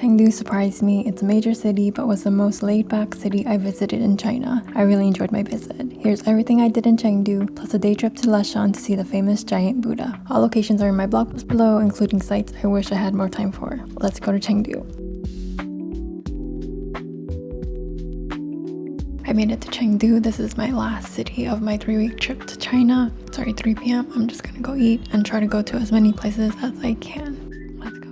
Chengdu surprised me. It's a major city, but was the most laid-back city I visited in China. I really enjoyed my visit. Here's everything I did in Chengdu, plus a day trip to Leshan to see the famous giant Buddha. All locations are in my blog post below, including sites I wish I had more time for. Let's go to Chengdu. I made it to Chengdu. This is my last city of my 3-week trip to China. It's already 3 p.m. I'm just gonna go eat and try to go to as many places as I can. Let's go.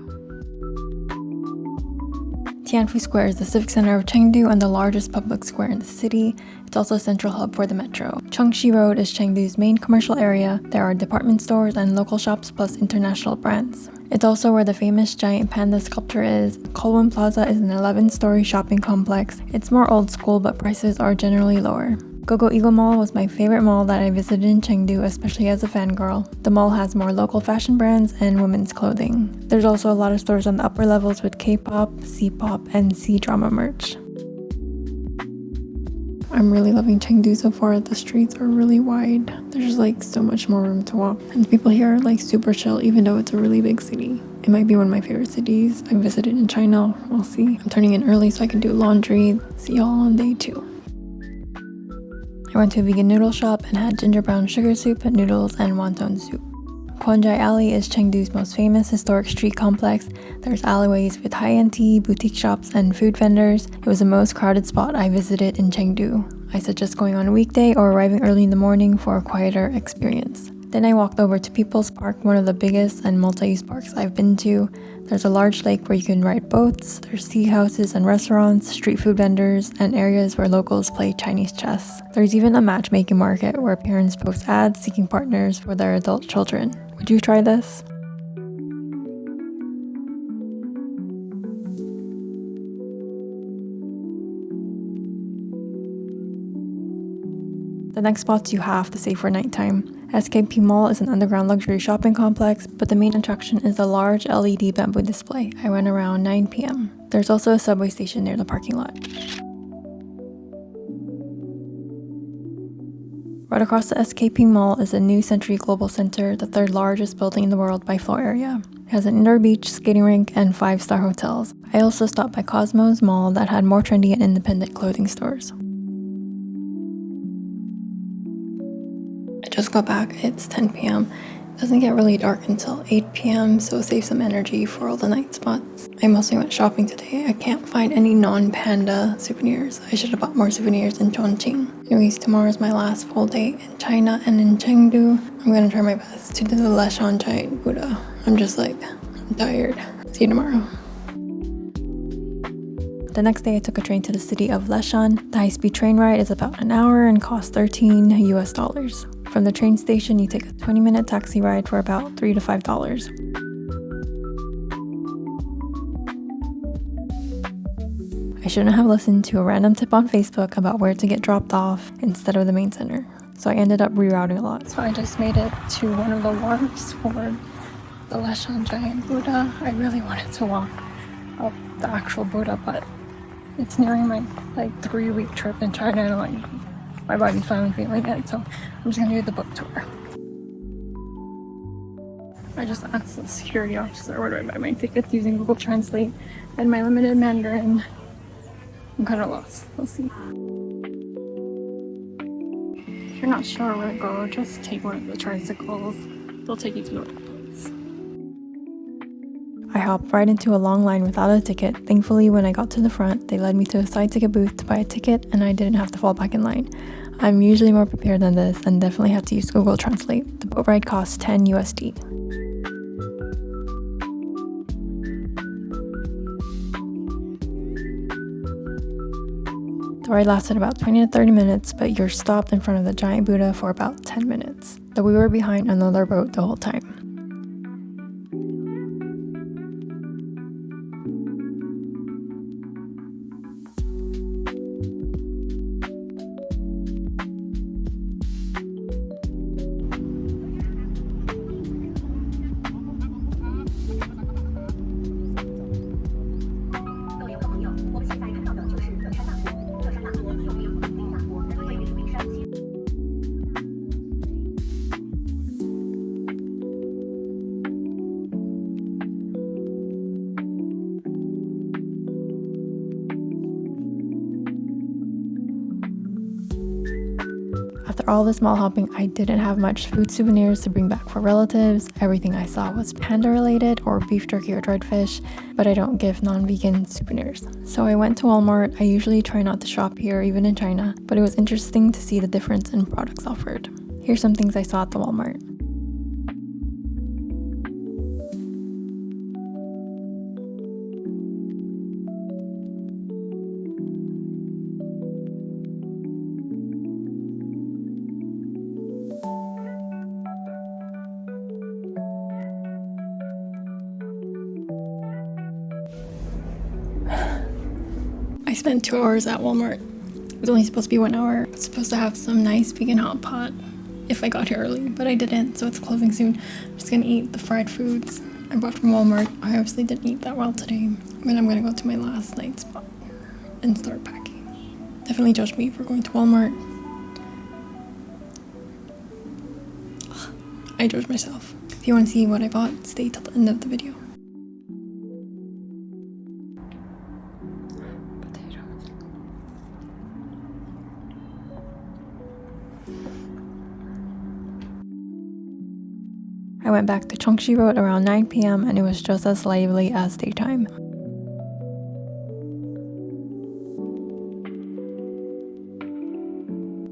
Tianfu Square is the civic center of Chengdu and the largest public square in the city. It's also a central hub for the metro. Chengxi Road is Chengdu's main commercial area. There are department stores and local shops plus international brands. It's also where the famous giant panda sculpture is. Kolwyn Plaza is an 11-story shopping complex. It's more old school, but prices are generally lower. Gogo Eagle Mall was my favorite mall that I visited in Chengdu, especially as a fangirl. The mall has more local fashion brands and women's clothing. There's also a lot of stores on the upper levels with K-pop, C-pop, and C-drama merch. I'm really loving Chengdu so far. The streets are really wide. There's just like so much more room to walk. And the people here are like super chill, even though it's a really big city. It might be one of my favorite cities I visited in China. We'll see. I'm turning in early so I can do laundry. See y'all on day 2. I went to a vegan noodle shop and had ginger brown sugar soup, noodles, and wonton soup. Quanjai Alley is Chengdu's most famous historic street complex. There's alleyways with high-end tea, boutique shops, and food vendors. It was the most crowded spot I visited in Chengdu. I suggest going on a weekday or arriving early in the morning for a quieter experience. Then I walked over to People's Park, one of the biggest and multi-use parks I've been to. There's a large lake where you can ride boats, there's tea houses and restaurants, street food vendors, and areas where locals play Chinese chess. There's even a matchmaking market where parents post ads seeking partners for their adult children. Would you try this? The next spots you have to save for nighttime. SKP Mall is an underground luxury shopping complex, but the main attraction is a large LED bamboo display. I went around 9 p.m. There's also a subway station near the parking lot. Right across the SKP Mall is the New Century Global Center, the 3rd largest building in the world by floor area. It has an indoor beach, skating rink, and 5-star hotels. I also stopped by Cosmo's Mall that had more trendy and independent clothing stores. I just got back. It's 10 p.m. It doesn't get really dark until 8 p.m, so save some energy for all the night spots. I mostly went shopping today. I can't find any non-panda souvenirs. I should have bought more souvenirs in Chongqing. Anyways, tomorrow's my last full day in China and in Chengdu. I'm gonna try my best to do the Leshan giant Buddha. I'm tired. See you tomorrow. The next day I took a train to the city of Leshan. The high-speed train ride is about an hour and costs $13 US. From the train station, you take a 20-minute taxi ride for about $3 to $5. I shouldn't have listened to a random tip on Facebook about where to get dropped off instead of the main center, so I ended up rerouting a lot. So I just made it to one of the wharfs for the Leshan giant Buddha. I really wanted to walk up the actual Buddha, but it's nearing my 3-week trip in China and my body's finally feeling it, so I'm just gonna do the book tour. I just asked the security officer where do I buy my tickets using Google Translate and my limited Mandarin. I'm kind of lost. We'll see. If you're not sure where to go, just take one of the tricycles. They'll take you to the right place. I hopped right into a long line without a ticket. Thankfully, when I got to the front, they led me to a side ticket booth to buy a ticket and I didn't have to fall back in line. I'm usually more prepared than this and definitely have to use Google Translate. The boat ride costs 10 USD. The ride lasted about 20 to 30 minutes, but you're stopped in front of the giant Buddha for about 10 minutes. Though we were behind another boat the whole time. After all this mall hopping, I didn't have much food souvenirs to bring back for relatives. Everything I saw was panda related or beef jerky or dried fish, but I don't give non-vegan souvenirs. So I went to Walmart. I usually try not to shop here, even in China, but it was interesting to see the difference in products offered. Here's some things I saw at the Walmart. I spent 2 hours at Walmart. It was only supposed to be 1 hour. I was supposed to have some nice vegan hot pot if I got here early, but I didn't, so it's closing soon. I'm just gonna eat the fried foods I bought from Walmart. I obviously didn't eat that well today. Then I'm gonna go to my last night spot and start packing. Definitely judge me for going to Walmart. I judge myself. If you want to see what I bought, stay till the end of the video. I went back to Chengdu Road around 9 p.m. and it was just as lively as daytime.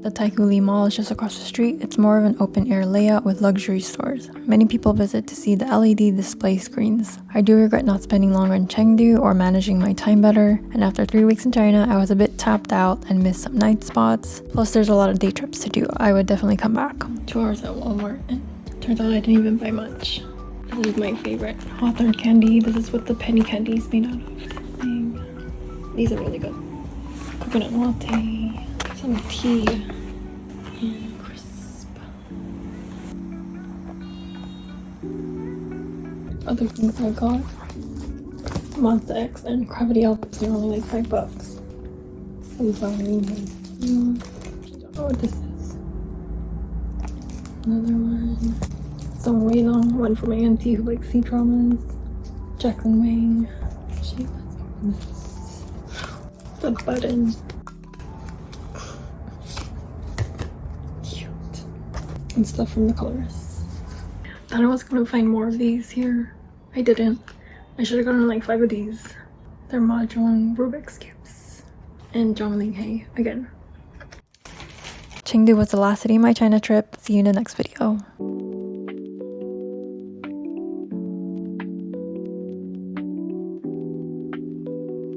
The Taikoo Mall is just across the street. It's more of an open-air layout with luxury stores. Many people visit to see the LED display screens. I do regret not spending longer in Chengdu or managing my time better, and after 3 weeks in China, I was a bit tapped out and missed some night spots. Plus, there's a lot of day trips to do. I would definitely come back. 2 hours at Walmart, and turns out I didn't even buy much. This is my favorite Hawthorne candy. This is what the penny candy is made out of. These are really good. Coconut latte, some tea, and crisp. Other things I got: Monster X and Gravity Alps. They're only like $5. Some ballerina. Don't know what this is. Another one. Some way long one for my auntie who likes sea dramas. Jackson Wang. Let's open this. The button. Cute. And stuff from the colorist. Thought I was gonna find more of these here. I didn't. I should have gotten like 5 of these. They're mahjong Rubik's cubes. And Zhongling Hay again. Chengdu was the last city of my China trip. See you in the next video.